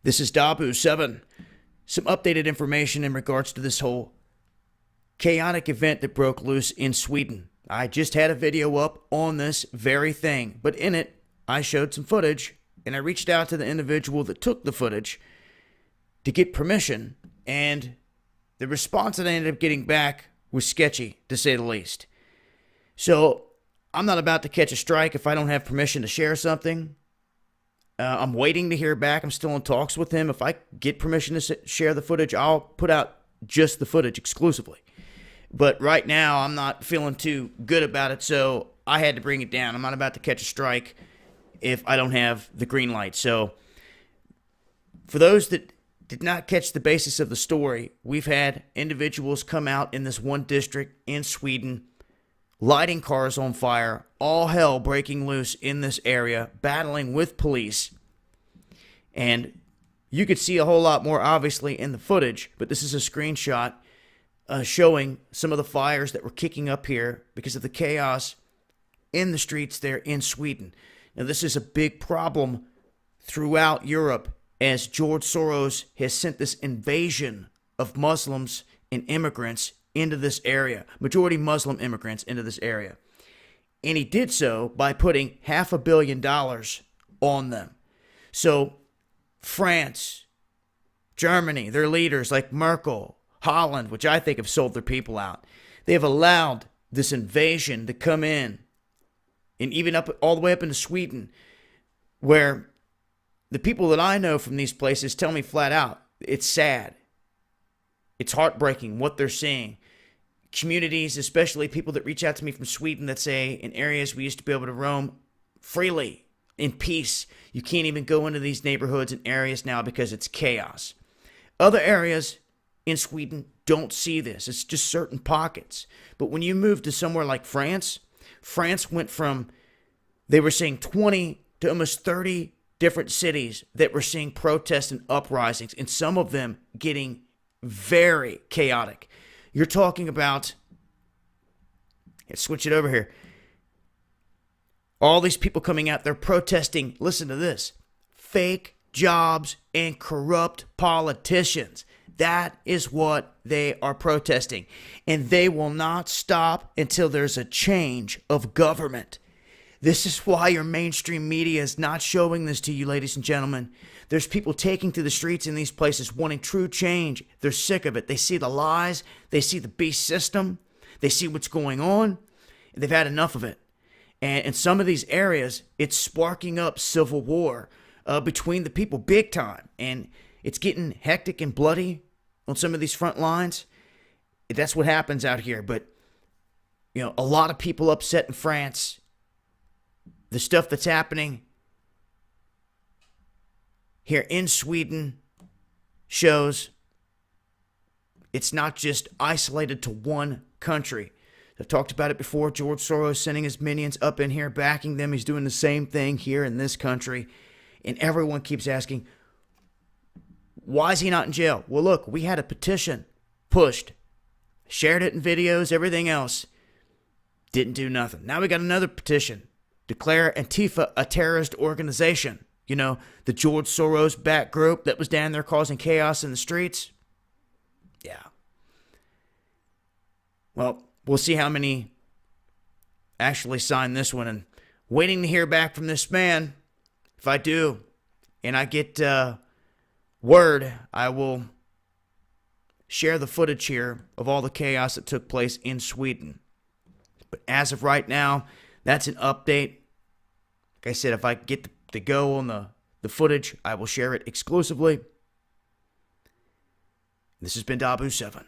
This is Dabu7. Some updated information in regards to this whole chaotic event that broke loose in Sweden. I just had a video up on this very thing, but in it, I showed some footage, and I reached out to the individual that took the footage to get permission, and the response that I ended up getting back was sketchy, to say the least. So, I'm not about to catch a strike if I don't have permission to share something. I'm waiting to hear back. I'm still in talks with him. If I get permission to share the footage, I'll put out just the footage exclusively. But right now, I'm not feeling too good about it, so I had to bring it down. I'm not about to catch a strike if I don't have the green light. So, for those that did not catch the basis of the story, we've had individuals come out in this one district in Sweden, lighting cars on fire, all hell breaking loose in this area, battling with police. And you could see a whole lot more, obviously, in the footage, but this is a screenshot showing some of the fires that were kicking up here because of the chaos in the streets there in Sweden. Now, this is a big problem throughout Europe as George Soros has sent this invasion of Muslims and immigrants into this area, majority Muslim immigrants into this area. And he did so by putting $500 million on them. So France, Germany, their leaders like Merkel, Holland, which I think have sold their people out, they have allowed this invasion to come in, and even up all the way up into Sweden, where the people that I know from these places tell me flat out, it's sad. It's heartbreaking what they're seeing. Communities, especially people that reach out to me from Sweden that say in areas we used to be able to roam freely, in peace, you can't even go into these neighborhoods and areas now because it's chaos. Other areas in Sweden don't see this. It's just certain pockets. But when you move to somewhere like France, France went from, they were seeing 20 to almost 30 different cities that were seeing protests and uprisings, and some of them getting very chaotic. You're talking about, let's switch it over here. All these people coming out, they're protesting, listen to this, fake jobs and corrupt politicians. That is what they are protesting. And they will not stop until there's a change of government. This is why your mainstream media is not showing this to you, ladies and gentlemen. There's people taking to the streets in these places wanting true change. They're sick of it. They see the lies. They see the beast system. They see what's going on. And they've had enough of it. And in some of these areas, it's sparking up civil war between the people big time. And it's getting hectic and bloody on some of these front lines. That's what happens out here. But, you know, a lot of people upset in France. The stuff that's happening here in Sweden shows it's not just isolated to one country. I've talked about it before. George Soros sending his minions up in here, backing them. He's doing the same thing here in this country. And everyone keeps asking, why is he not in jail? Well, look, we had a petition pushed, shared it in videos, everything else. Didn't do nothing. Now we got another petition. Declare Antifa a terrorist organization. You know, the George Soros-backed group that was down there causing chaos in the streets. Yeah. Well, we'll see how many actually sign this one. And waiting to hear back from this man. If I do, and I get word, I will share the footage here of all the chaos that took place in Sweden. But as of right now, that's an update. Like I said, if I get the go on the footage, I will share it exclusively. This has been Dabu7.